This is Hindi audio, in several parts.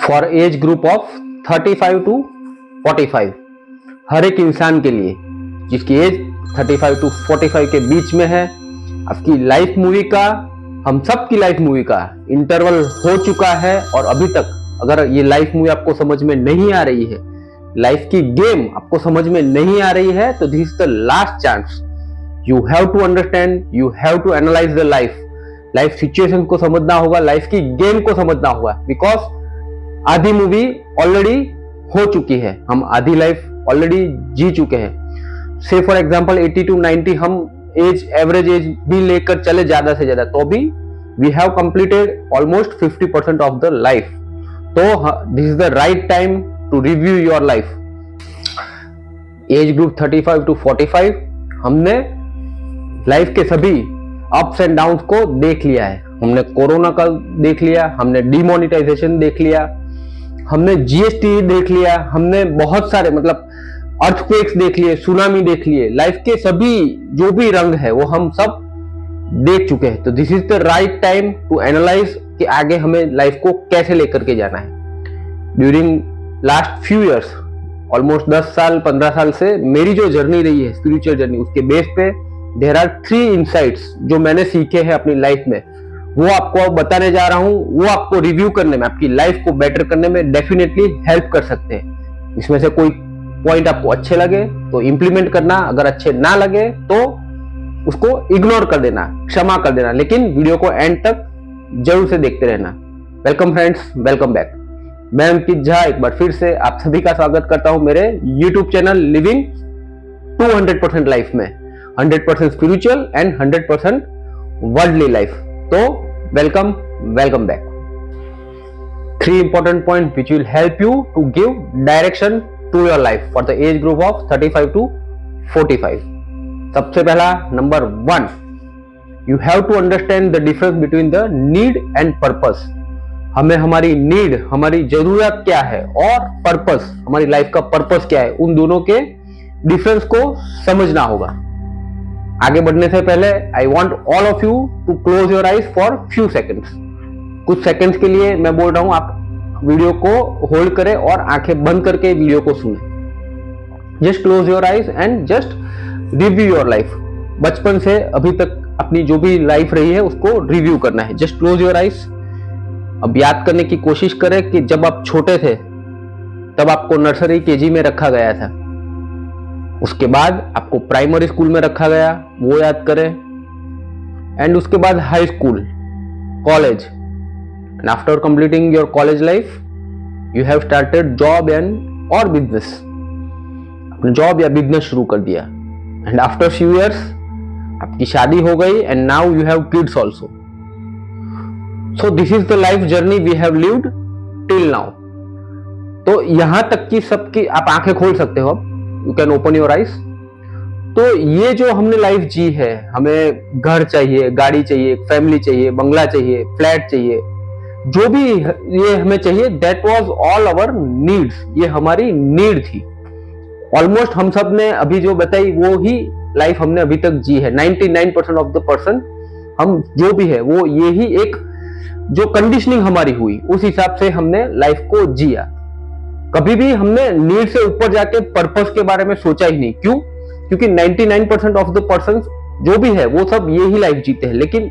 For age group of 35 to 45, हर एक इंसान के लिए जिसकी एज 35 to 45 के बीच में है, आपकी लाइफ मूवी का, हम सब की लाइफ मूवी का इंटरवल हो चुका है। और अभी तक अगर ये लाइफ मूवी आपको समझ में नहीं आ रही है, लाइफ की गेम आपको समझ में नहीं आ रही है, तो this is the last chance. You have to understand, you have to analyse the life situation को समझना होगा, लाइफ की गेम को समझना होगा। बिकॉज आधी मूवी ऑलरेडी हो चुकी है, हम आधी लाइफ ऑलरेडी जी चुके हैं। से फॉर एग्जाम्पल 80 to 90 हम एवरेज एज भी लेकर चले ज्यादा से ज्यादा, तो भी we have completed almost 50% of the life. तो this is the right time to review your life. Age group 35 to 45 हमने लाइफ के सभी अप्स एंड डाउन्स को देख लिया है। हमने कोरोना का देख लिया, हमने डिमोनेटाइजेशन देख लिया, हमने जीएसटी देख लिया, हमने बहुत सारे मतलब अर्थक्वेक्स देख लिए, सुनामी देख लिए, लाइफ के सभी जो भी रंग है वो हम सब देख चुके हैं। तो this is the right time to analyse कि आगे हमें लाइफ को कैसे लेकर के जाना है। During last few years, almost 10 साल 15 साल से मेरी जो जर्नी रही है, स्पिरिचुअल जर्नी, उसके बेस पे देयर आर 3 इनसाइट्स जो मैंने सीखे हैं अपनी लाइफ में, वो आपको बताने जा रहा हूं। वो आपको रिव्यू करने में, आपकी लाइफ को बेटर करने में डेफिनेटली हेल्प कर सकते हैं। इसमें से कोई पॉइंट आपको अच्छे लगे तो इंप्लीमेंट करना, अगर अच्छे ना लगे तो उसको इग्नोर कर देना, क्षमा कर देना, लेकिन वीडियो को एंड तक जरूर से देखते रहना। Welcome friends, welcome back. मैं अंकित झा एक बार फिर से आप सभी का स्वागत करता हूं मेरे YouTube चैनल लिविंग 200% लाइफ में, 100% स्पिरिचुअल एंड 100% वर्ल्डली लाइफ। तो welcome back. 3 important points which will help you to give direction to your life for the age group of 35 to 45. सबसे पहला, number 1, you have to understand the difference between the need and purpose. हमें हमारी नीड, हमारी जरूरत क्या है, और पर्पस, हमारी लाइफ का पर्पस क्या है, उन दोनों के डिफरेंस को समझना होगा। आगे बढ़ने से पहले I want all of you to close your eyes for few seconds. कुछ सेकेंड्स के लिए मैं बोल रहा हूं, आप वीडियो को होल्ड करें और आंखें बंद करके वीडियो को सुने। Just close your eyes and just review your life. बचपन से अभी तक अपनी जो भी लाइफ रही है उसको रिव्यू करना है। Just close your eyes. अब याद करने की कोशिश करें कि जब आप छोटे थे तब आपको नर्सरी केजी में रखा गया था, उसके बाद आपको प्राइमरी स्कूल में रखा गया, वो याद करें, एंड उसके बाद high school, college, and after completing your college life you have started job and और बिजनेस। अपने जॉब या बिजनेस शुरू कर दिया, एंड आफ्टर फ्यू इयर्स आपकी शादी हो गई, and now you have kids also. So this is the life journey we have lived till now. तो यहां तक की सबकी आप आंखें खोल सकते हो, अब you can open your eyes. तो ये जो हमने लाइफ जी है, हमें घर चाहिए, गाड़ी चाहिए, फैमिली चाहिए, बंगला चाहिए, फ्लैट चाहिए, जो भी ये हमें चाहिए, that was all our needs. ये हमारी नीड थी। ऑलमोस्ट हम सब ने अभी जो बताई वो ही लाइफ हमने अभी तक जी है। 99% ऑफ द पर्सन हम जो भी है वो ये ही एक जो कंडीशनिंग हमारी हुई उस हिसाब से हमने लाइफ को जिया। कभी भी हमने नीड से ऊपर जाके पर्पस के बारे में सोचा ही नहीं। क्यों? क्योंकि 99% ऑफ द पर्सन जो भी है वो सब ये ही लाइफ जीते हैं। लेकिन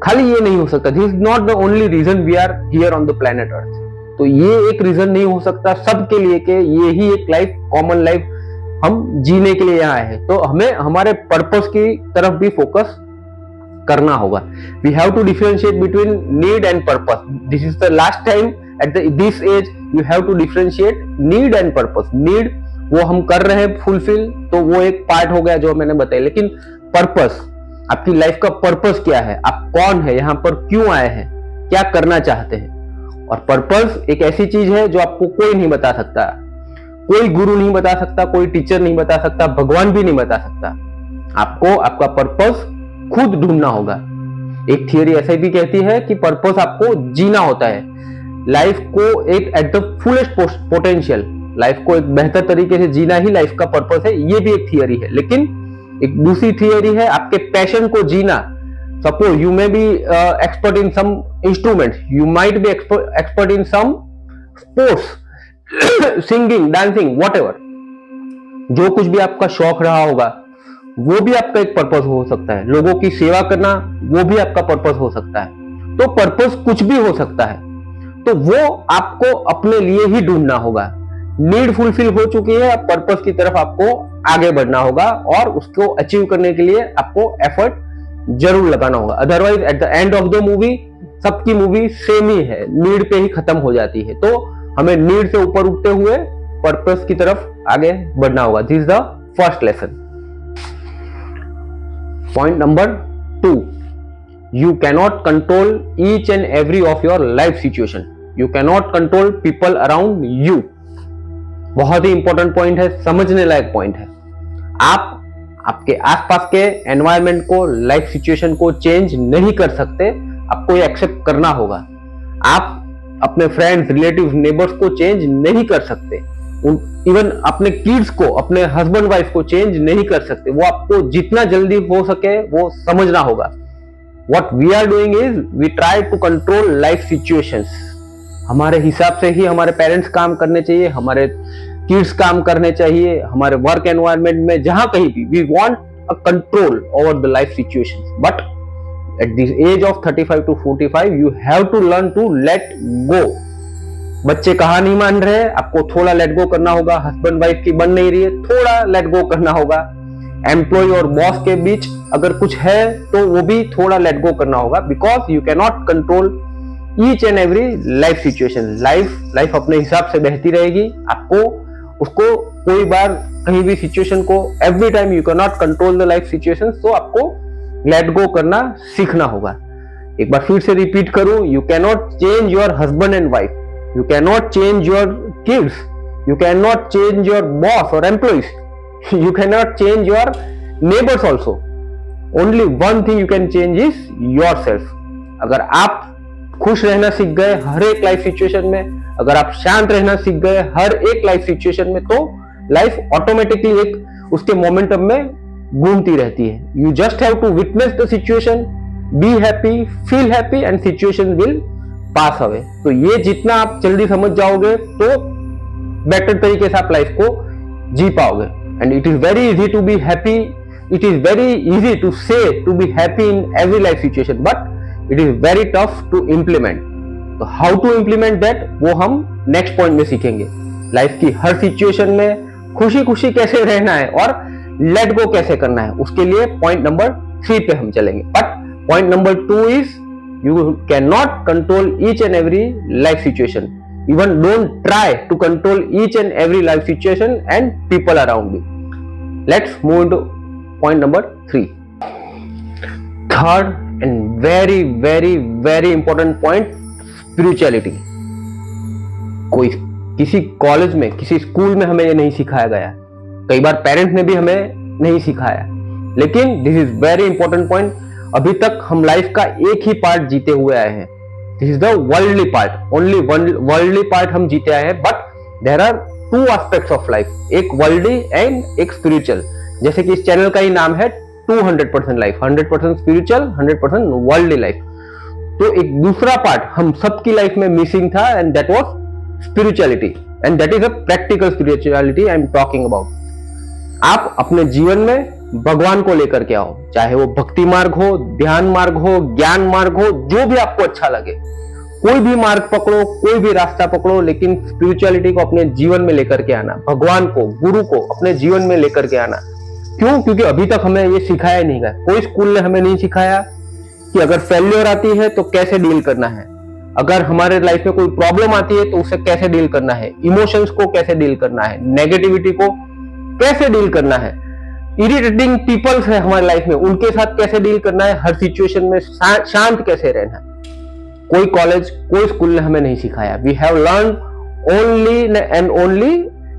खाली ये नहीं हो सकता, this is not the only reason we are here on the planet Earth. तो ये एक रीजन नहीं हो सकता सबके लिए कि ये ही एक लाइफ, कॉमन लाइफ हम जीने के लिए यहाँ आए हैं। तो हमें हमारे पर्पस की तरफ भी फोकस करना होगा। We have to differentiate between need and purpose. This is the last time at this age you have to differentiate need and purpose. Need वो हम कर रहे हैं फुलफिल, तो वो एक पार्ट हो गया जो मैंने बताया। लेकिन पर्पस, आपकी लाइफ का पर्पस क्या है, आप कौन है, यहाँ पर क्यों आए हैं, क्या करना चाहते हैं। और पर्पस एक ऐसी चीज है जो आपको कोई नहीं बता सकता, कोई गुरु नहीं बता सकता, कोई टीचर नहीं बता सकता, भगवान भी नहीं बता सकता। आपको आपका पर्पस खुद ढूंढना होगा। एक थियरी ऐसे भी कहती है कि पर्पस आपको जीना होता है, लाइफ को एक at the fullest potential, life को एक बेहतर तरीके से जीना ही लाइफ का पर्पस है। ये भी एक थियरी है। लेकिन एक दूसरी थियरी है आपके पैशन को जीना, Suppose you may be expert in some instruments, you might be expert in some sports, singing, dancing, whatever. जो कुछ भी आपका शौक रहा होगा वो भी आपका एक पर्पस हो सकता है। लोगों की सेवा करना वो भी आपका पर्पस हो सकता है। तो पर्पस कुछ भी हो सकता है, तो वो आपको अपने लिए ही ढूंढना होगा। नीड फुलफिल हो चुकी है, अब पर्पस की तरफ आपको आगे बढ़ना होगा और उसको अचीव करने के लिए आपको एफर्ट जरूर लगाना होगा। Otherwise at the end of the movie सबकी मूवी सेम ही है, नीड पे ही खत्म हो जाती है। तो हमें नीड से ऊपर उठते हुए पर्पस की तरफ आगे बढ़ना होगा। This is the first lesson. Point number 2, you cannot control each and every of your life situation. You cannot control people around you. बहुत ही इंपॉर्टेंट पॉइंट है, समझने लायक पॉइंट है। आप आपके आसपास के एनवायरनमेंट को, लाइफ सिचुएशन को चेंज नहीं कर सकते, आपको ये एक्सेप्ट करना होगा। आप अपने फ्रेंड्स, रिलेटिव्स, नेबर्स को चेंज नहीं कर सकते, इवन अपने किड्स को, अपने हस्बैंड वाइफ को चेंज नहीं कर सकते। वो आपको जितना जल्दी हो सके वो समझना होगा। What we are doing is we try to control life situations. हमारे हिसाब से ही हमारे पेरेंट्स काम करने चाहिए, हमारे किड्स काम करने चाहिए, हमारे वर्क एनवायरनमेंट में जहां कहीं भी we want a control over the life situations. But at this age of 35 to 45 you have to learn to let go. बच्चे कहा नहीं मान रहे, आपको थोड़ा लेट गो करना होगा। हस्बैंड वाइफ की बन नहीं रही है, थोड़ा लेट गो करना होगा। एम्प्लॉय और बॉस के बीच अगर कुछ है तो वो भी थोड़ा लेट गो करना होगा, because you can not control each and every life situation. Life अपने हिसाब से बहती रहेगी। आपको उसको कोई बार कहीं भी सिचुएशन को every time you can not control the life situation, तो आपको लेट गो करना सीखना होगा। एक बार फिर से रिपीट करूं, you can not change your husband and wife, you can not change your kids, you can not change your boss और employees, you cannot change your neighbors also. Only one thing you can change is yourself. अगर आप खुश रहना सीख गए हर एक लाइफ सिचुएशन में, अगर आप शांत रहना सीख गए हर एक लाइफ सिचुएशन में, तो लाइफ ऑटोमेटिकली एक उसके मोमेंटम में घूमती रहती है। You just have to witness the situation, be happy, feel happy and situation will pass away. तो ये जितना आप जल्दी समझ जाओगे तो बेटर तरीके से आप लाइफ को जी पाओगे। And it is very easy to be happy. It is very easy to say to be happy in every life situation, but it is very tough to implement. तो how to implement that वो हम next point में सीखेंगे। लाइफ की हर सिचुएशन में खुशी खुशी कैसे रहना है और let go कैसे करना है, उसके लिए point number 3 पे हम चलेंगे। But point number 2 is you cannot control each and every life situation. Even don't try to control each and every life situation and people around you. Let's move into point number 3. Third and very important point, spirituality. कोई किसी कॉलेज में, किसी स्कूल में हमें ये नहीं सिखाया गया, कई बार पेरेंट्स ने भी हमें नहीं सिखाया, लेकिन this is very important point. अभी तक हम लाइफ का एक ही पार्ट जीते हुए आए हैं, this is the worldly part, only worldly part हम जीते आए हैं। But there are 2 aspects of life, एक वर्ल्डली एंड एक स्पिरिचुअल। जैसे कि इस चैनल का ही नाम है 200% लाइफ, 100% स्पिरिचुअल, 100% वर्ल्डली लाइफ। तो एक दूसरा पार्ट हम सबकी लाइफ में मिसिंग था, and that was spirituality, and that is a practical spirituality I am talking about. आप अपने जीवन में भगवान को लेकर के आओ, चाहे वो भक्ति मार्ग हो, ध्यान मार्ग हो, ज्ञान मार्ग हो, जो भी आपको अच्छा लगे, कोई भी मार्ग पकड़ो, कोई भी रास्ता पकड़ो, लेकिन स्पिरिचुअलिटी को अपने जीवन में लेकर के आना, भगवान को, गुरु को अपने जीवन में लेकर के आना। क्यों? क्योंकि अभी तक हमें ये सिखाया नहीं गया, कोई स्कूल ने हमें नहीं सिखाया कि अगर फेल्योर आती है तो कैसे डील करना है, अगर हमारे लाइफ में कोई प्रॉब्लम आती है तो उसे कैसे डील करना है, इमोशंस को कैसे डील करना है, नेगेटिविटी को कैसे डील करना है, इरिटेटिंग पीपल्स है हमारी लाइफ में, उनके साथ कैसे डील करना है, हर सिचुएशन में शांत कैसे रहना है। कोई कॉलेज, कोई स्कूल ने हमें नहीं सिखाया। We have learn only and only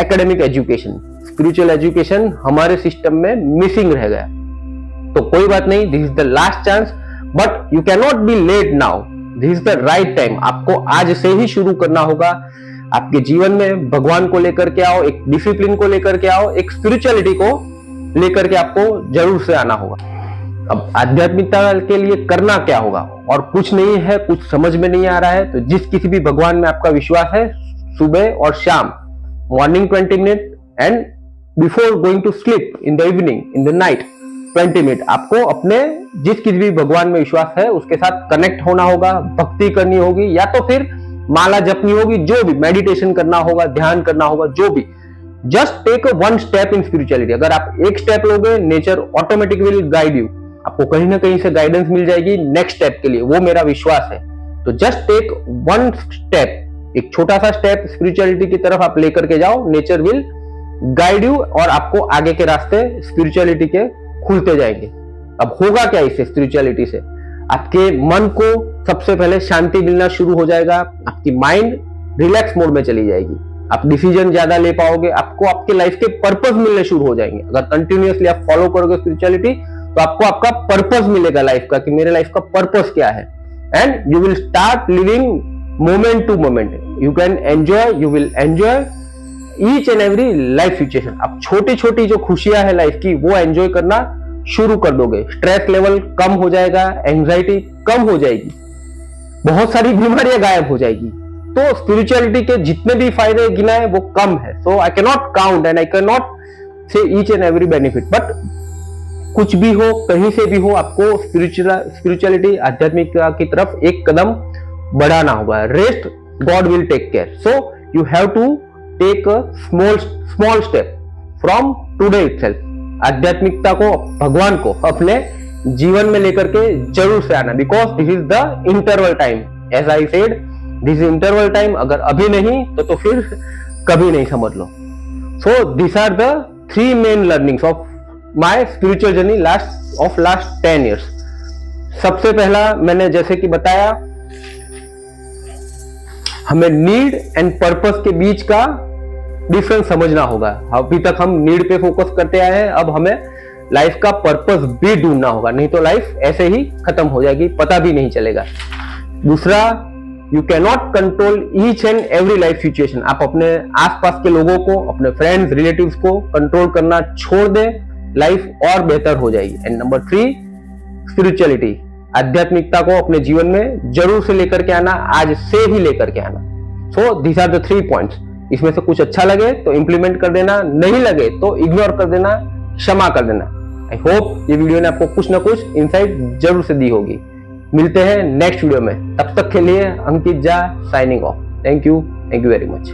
academic education, spiritual education हमारे सिस्टम में मिसिंग रह गया। तो कोई बात नहीं, this is the last chance, but you can not be late now, this is the right time. आपको आज से ही शुरू करना होगा। आपके जीवन में भगवान को लेकर के आओ, एक डिसिप्लिन को लेकर के आओ, एक स्पिरिचुअलिटी को लेकर के आपको जरूर से आना होगा। अब आध्यात्मिकता के लिए करना क्या होगा, और कुछ नहीं है, कुछ समझ में नहीं आ रहा है तो जिस किसी भी भगवान में आपका विश्वास है, सुबह और शाम, morning 20 minute and before going to sleep in the evening, in the night 20 minute, आपको अपने जिस किसी भी भगवान में विश्वास है उसके साथ कनेक्ट होना होगा, भक्ति करनी होगी, या तो फिर माला जपनी होगी, जो भी मेडिटेशन करना होगा, ध्यान करना होगा, जो भी। Just take one step in spirituality. अगर आप एक स्टेप लोगे, nature automatic will guide you, आपको कहीं ना कहीं से गाइडेंस मिल जाएगी नेक्स्ट स्टेप के लिए, वो मेरा विश्वास है। तो जस्ट टेक वन स्टेप, एक छोटा सा स्टेप स्पिरिचुअलिटी की तरफ आप लेकर के जाओ, नेचर विल गाइड यू और आपको आगे के रास्ते स्पिरिचुअलिटी के खुलते जाएंगे। अब होगा क्या इससे, स्पिरिचुअलिटी से आपके मन को सबसे पहले शांति मिलना शुरू हो जाएगा, आपकी माइंड रिलैक्स मोड में चली जाएगी, आप डिसीजन ज्यादा ले पाओगे, आपको आपके लाइफ के पर्पस मिलने शुरू हो जाएंगे। अगर कंटिन्यूअसली आप फॉलो करोगे स्पिरिचुअलिटी तो आपको आपका पर्पस मिलेगा लाइफ का, कि मेरे लाइफ का पर्पस क्या है, and you will start living moment to moment. You can enjoy, you will enjoy each and every life situation. आप छोटी छोटी जो खुशियां है लाइफ की वो एंजॉय करना शुरू कर दोगे, स्ट्रेस लेवल कम हो जाएगा, एंजाइटी कम हो जाएगी, बहुत सारी बीमारियां गायब हो जाएगी। तो स्पिरिचुअलिटी के जितने भी फायदे गिनाए वो कम है, so I can not count and I can not say each and every benefit, but कुछ भी हो, कहीं से भी हो, आपको स्पिरिचुअलिटी आध्यात्मिकता की तरफ एक कदम बढ़ाना होगा। Rest God will take care, so you have to take a small step from today itself. आध्यात्मिकता को, भगवान को अपने जीवन में लेकर के जरूर से आना, because this is the interval time. As I said, this is interval time. अगर अभी नहीं तो फिर कभी नहीं, समझ लो। So this are the 3 main learnings of my spiritual journey last 10 years। सबसे पहला मैंने जैसे कि बताया, हमें नीड एंड पर्पस के बीच का डिफरेंस समझना होगा। अभी तक हम नीड पे फोकस करते आए हैं, अब हमें लाइफ का पर्पस भी ढूंढना होगा, नहीं तो लाइफ ऐसे ही खत्म हो जाएगी, पता भी नहीं चलेगा। दूसरा, you can not control each and every life situation. आप अपने आसपास के लोगों को, अपने फ्रेंड्स, रिलेटिव्स को कंट्रोल करना छोड़ दें, लाइफ और बेहतर हो जाएगी। एंड नंबर 3, स्पिरिचुअलिटी, आध्यात्मिकता को अपने जीवन में जरूर से लेकर के आना, आज से ही लेकर के आना। So these are the 3 points. इसमें से कुछ अच्छा लगे तो इंप्लीमेंट कर देना, नहीं लगे तो इग्नोर कर देना, क्षमा कर देना। आई होप ये वीडियो ने आपको कुछ ना कुछ इंसाइट जरूर से दी होगी। मिलते हैं नेक्स्ट वीडियो में, तब तक के लिए Ankit Jha signing off. Thank you very much.